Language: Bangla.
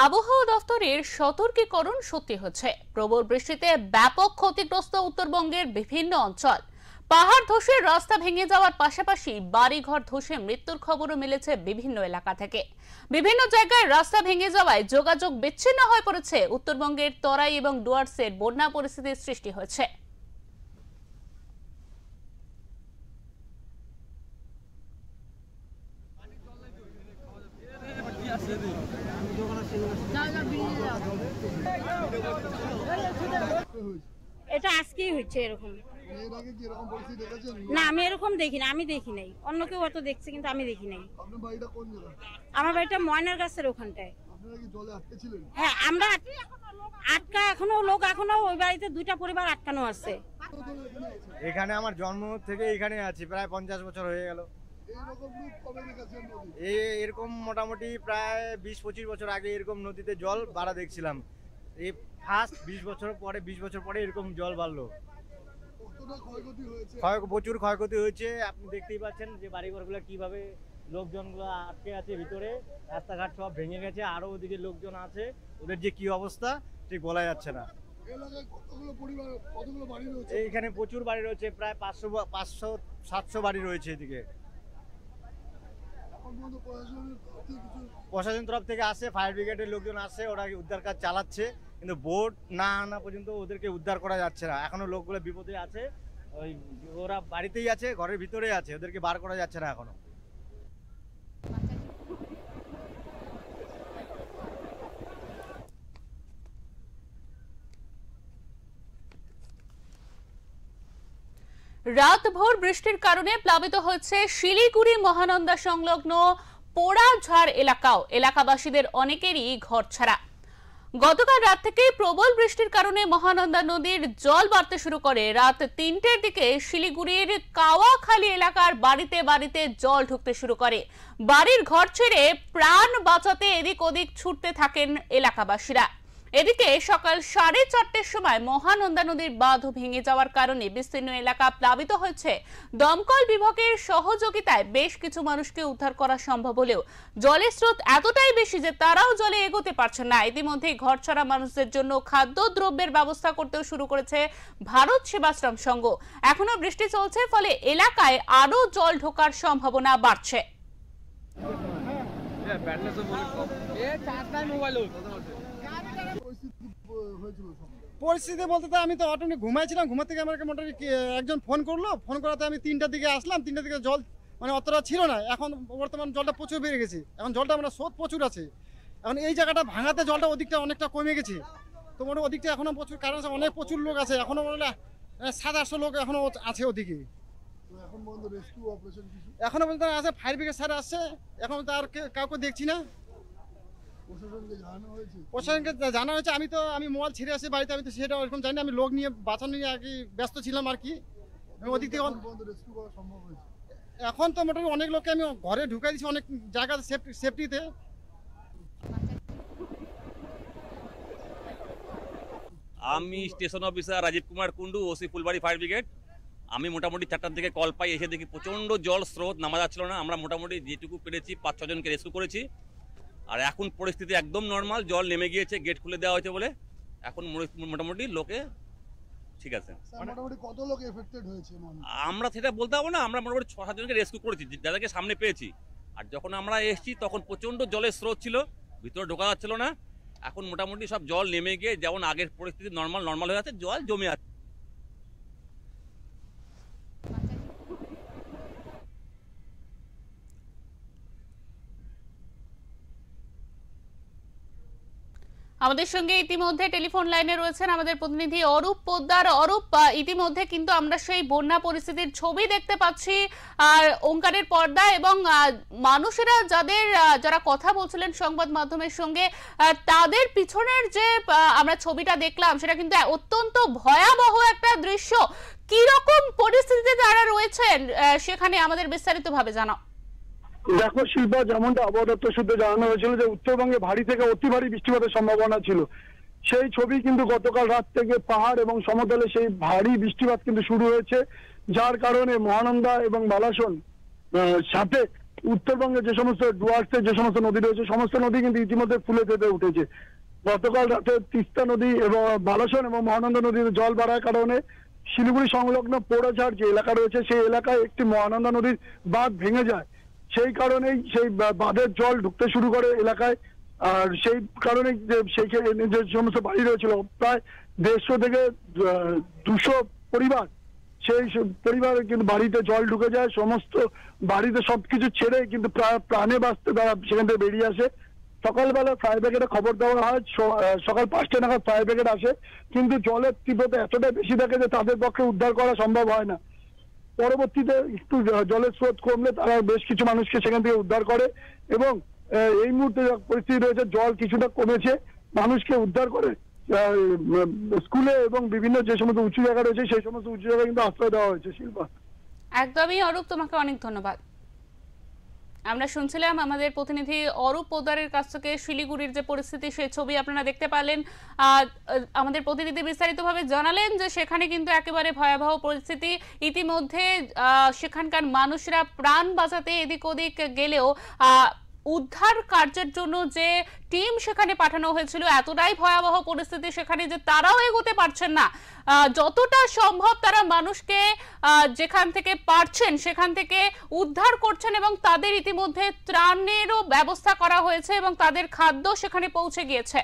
আবহাওয়া দফতরের সতর্কীকরণ সত্যি হচ্ছে। প্রবল বৃষ্টিতে ব্যাপক ক্ষতিগ্রস্ত উত্তরবঙ্গের বিভিন্ন অঞ্চল। পাহাড় ধসে রাস্তা ভেঙে যাওয়ার পাশাপাশি বাড়িঘর ধসে মৃত্যুর খবরও মিলেছে বিভিন্ন এলাকা থেকে। বিভিন্ন জায়গায় রাস্তা ভেঙে যাওয়ায় যোগাযোগ বিচ্ছিন্ন হয়ে পড়েছে। উত্তরবঙ্গের তরাই এবং ডুয়ার্সের বন্যা পরিস্থিতির সৃষ্টি হয়েছে। এটা আজকেই হচ্ছে এরকম না, আমি এরকম দেখি না, আমি দেখি নাই, অন্য কেউ হয়তো দেখছে কিন্তু আমি দেখি নাই। আমার বাড়িটা ময়নার গাছের ওখানটায়। হ্যাঁ, আমরা আটকা, এখনো লোক এখনো ওই বাড়িতে দুইটা পরিবার আটকানো আছে। এখানে আমার জন্ম থেকে এখানে আছি, প্রায় 50 বছর হয়ে গেল। এরকম মোটামুটি প্রায় 20-25 বছর আগে এরকম নদীতে জল বাড়া দেখছিলাম। এই ফার্স্ট 20 বছর পরে এরকম জল বাড়লো। প্রচুর ক্ষয়ক্ষতি হয়েছে। আপনি দেখতেই পাচ্ছেন যে বাড়িঘরগুলো কিভাবে লোকজনগুলো আটকে আছে ভিতরে, রাস্তাঘাট সব ভেঙে গেছে। আরো ওদিকে লোকজন আছে, ওদের যে কি অবস্থা ঠিক বলা যাচ্ছে না। এইখানে প্রচুর বাড়ি রয়েছে, প্রায় 500-700 বাড়ি রয়েছে এদিকে। প্রশাসন তরফ থেকে আসে, ফায়ার ব্রিগেডের লোকজন আসে, ওরা উদ্ধার কাজ চালাচ্ছে, কিন্তু বোট না আনা পর্যন্ত ওদেরকে উদ্ধার করা যাচ্ছে না। এখনো লোকগুলো বিপদে আছে, ওই ওরা বাড়িতেই আছে, ঘরের ভিতরে আছে, ওদেরকে বার করা যাচ্ছে না এখনো। রাতভর বৃষ্টির কারণে প্লাবিত হয়েছে শিলিগুড়ি মহানন্দা সংলগ্ন পোড়াঝাড় এলাকাও। এলাকাবাসীদের অনেকেরই ঘরছাড়া। গতকাল রাত থেকে প্রবল বৃষ্টির কারণে মহানন্দা নদীর জল বাড়তে শুরু করে। রাত 3টের দিকে শিলিগুড়ির কাওয়াখালী এলাকার বাড়িতে বাড়িতে জল ঢুকতে শুরু করে। বাড়ির ঘর ছেড়ে প্রাণ বাঁচাতে এদিক ওদিক ছুটতে থাকেন এলাকাবাসীরা। এদিকে সকাল 4:30টার সময় মহানন্দা নদীর বাঁধ ভেঙে যাওয়ার কারণে বিস্তীর্ণ এলাকা প্লাবিত হয়েছে। দমকল বিভাগের সহযোগিতায় বেশ কিছু মানুষকে উদ্ধার করা সম্ভব হলেও জলের স্রোত এতটাই বেশি যে তারাও জলে এগোতে পারছেন না। ইতিমধ্যে ঘরছাড়া মানুষদের জন্য খাদ্যদ্রব্যের ব্যবস্থা করতেও শুরু করেছে ভারত সেবাশ্রম সংঘ। এখনো বৃষ্টি চলছে, ফলে এলাকায় আরো জল ঢোকার সম্ভাবনা বাড়ছে। পরিস্থিতি বলতে তো আমি তো অটো নিয়ে ঘুমাইছিলাম, ঘুমা থেকে আমাকে মোটামুটি একজন ফোন করলো। ফোন করাতে আমি 3টার দিকে আসলাম। 3টার দিকে জল মানে অতটা ছিল না, এখন বর্তমান জলটা প্রচুর বেড়ে গেছে। এখন জলটা আমরা স্রোত প্রচুর আছে। এখন এই জায়গাটা ভাঙাতে জলটা ওদিকটা অনেকটা কমে গেছে। তো মোটামুটি ওদিকটা এখনো প্রচুর কারণ আছে, অনেক প্রচুর লোক আছে এখনো, বলে 700-800 লোক এখনো আছে ওদিকে। এখনো পর্যন্ত আছে, ফায়ার ব্রিগেড স্যার আসছে, এখন তো আর কাউকে দেখছি না। প্রশাসনকে জানা হয়েছে। আমি মোবাইল ছেড়ে আসি বাড়িতে, আমি তো সেটা ওরকম জানি না। আমি লোক নিয়ে বাঁচানো নিয়ে আর কি ব্যস্ত ছিলাম আর কি। ওদিক থেকে এখন তো মোটামুটি অনেক লোককে আমি ঘরে ঢুকাই দিচ্ছি, অনেক জায়গাতে সেফটিতে। আমি station officer Rajib Kumar Kundu, OC Phulbari fire brigade. আমি মোটামুটি 4টার দিকে কল পাই, এসে দেখি প্রচণ্ড জল স্রোত, নামা যাচ্ছিল না। আমরা মোটামুটি যেটুকু পেরেছি 5-6 জনকে রেস্কিউ করেছি। আর এখন পরিস্থিতি একদম নর্মাল, জল নেমে গিয়েছে, গেট খুলে দেওয়া হয়েছে বলে এখন মোটামুটি লোকে ঠিক আছে। কত লোক এফেক্টেড হয়েছে আমরা সেটা বলতে পারবো না। আমরা মোটামুটি 6-7 জনকে রেস্কিউ করেছি, যাদেরকে সামনে পেয়েছি। আর যখন আমরা এসেছি তখন প্রচণ্ড জলের স্রোত ছিল, ভিতরে ঢোকা যাচ্ছিল না। এখন মোটামুটি সব জল নেমে গিয়ে যেমন আগের পরিস্থিতি নর্মাল হয়ে আছে, জল জমে আছে। আমাদের সঙ্গে ইতিমধ্যে টেলিফোন লাইনে রয়েছেন আমাদের প্রতিনিধি অরূপ পোদ্দার। অরূপ, ইতিমধ্যে কিন্তু আমরা সেই বন্যা পরিস্থিতির ছবি দেখতে পাচ্ছি আর ওঙ্কারের পর্দা, এবং মানুষেরা যারা কথা বলছিলেন সংবাদ মাধ্যমের সঙ্গে, তাদের পিছনের যে আমরা ছবিটা দেখলাম সেটা কিন্তু অত্যন্ত ভয়াবহ একটা দৃশ্য। কি রকম পরিস্থিতিতে তারা রয়েছেন সেখানে আমাদের বিস্তারিতভাবে জানাও। দেখো শিল্পা, যেমনটা আবহাওয়া দপ্তর সূত্রে জানানো হয়েছিল যে উত্তরবঙ্গে ভারী থেকে অতি ভারী বৃষ্টিপাতের সম্ভাবনা ছিল, সেই ছবি কিন্তু গতকাল রাত থেকে পাহাড় এবং সমতলে সেই ভারী বৃষ্টিপাত কিন্তু শুরু হয়েছে, যার কারণে মহানন্দা এবং বালাসন সাথে উত্তরবঙ্গে যে সমস্ত ডুয়ার্সের যে সমস্ত নদী রয়েছে সমস্ত নদী কিন্তু ইতিমধ্যে ফুলে ফেপে উঠেছে। গতকাল রাতে তিস্তা নদী এবং বালাসন এবং মহানন্দা নদীতে জল বাড়ার কারণে শিলিগুড়ি সংলগ্ন পোড়াঝাড় যে এলাকা রয়েছে সেই এলাকায় একটি মহানন্দা নদীর বাঁধ ভেঙে যায়। সেই কারণেই সেই বাঁধের জল ঢুকতে শুরু করে এলাকায়। আর সেই কারণে সেইখানে যে সমস্ত বাড়ি রয়েছিল প্রায় 150 থেকে 200 পরিবার, সেই পরিবার কিন্তু বাড়িতে জল ঢুকে যায়। সমস্ত বাড়িতে সবকিছু ছেড়ে কিন্তু প্রাণে বাঁচতে তারা সেখান থেকে বেরিয়ে আসে। সকালবেলা ফায়ার ব্রিগেডে খবর দেওয়া হয়, সকাল 5টা নাগাদ ফায়ার ব্রিগেড আসে, কিন্তু জলের তীব্রতা এতটাই বেশি থাকে যে তাদের পক্ষে উদ্ধার করা সম্ভব হয় না। পরবর্তীতে একটু জলের স্রোত কমলে তারা বেশ কিছু মানুষকে সেখান থেকে উদ্ধার করে এবং এই মুহূর্তে পরিস্থিতি রয়েছে জল কিছুটা কমেছে, মানুষকে উদ্ধার করে স্কুলে এবং বিভিন্ন যে সমস্ত উঁচু জায়গা রয়েছে সেই সমস্ত উঁচু জায়গায় কিন্তু আশ্রয় দেওয়া হয়েছে। শিল্পা, একদমই অরূপ, তোমাকে অনেক ধন্যবাদ। আমরা শুনছিলাম আমাদের প্রতিনিধি অরূপ পোদ্দারের কাছ থেকে শিলিগুড়ির যে পরিস্থিতি সেই ছবি আপনারা দেখতে পারলেন। আমাদের প্রতিনিধি বিস্তারিতভাবে জানালেন যে সেখানে কিন্তু একেবারে ভয়াবহ পরিস্থিতি। ইতিমধ্যে সেখানকার মানুষরা প্রাণ বাঁচাতে এদিক ওদিক গেলেও উদ্ধার কার্যের জন্য যে টিম সেখানে পাঠানো হয়েছিল এতটাই ভয়াবহ পরিস্থিতি সেখানে যে তারাও এগোতে পারছেন না। যতটা সম্ভব তারা মানুষকে যেখান থেকে পারছেন সেখান থেকে উদ্ধার করছেন এবং তাদের ইতিমধ্যে ত্রাণেরও ব্যবস্থা করা হয়েছে এবং তাদের খাদ্য সেখানে পৌঁছে গিয়েছে।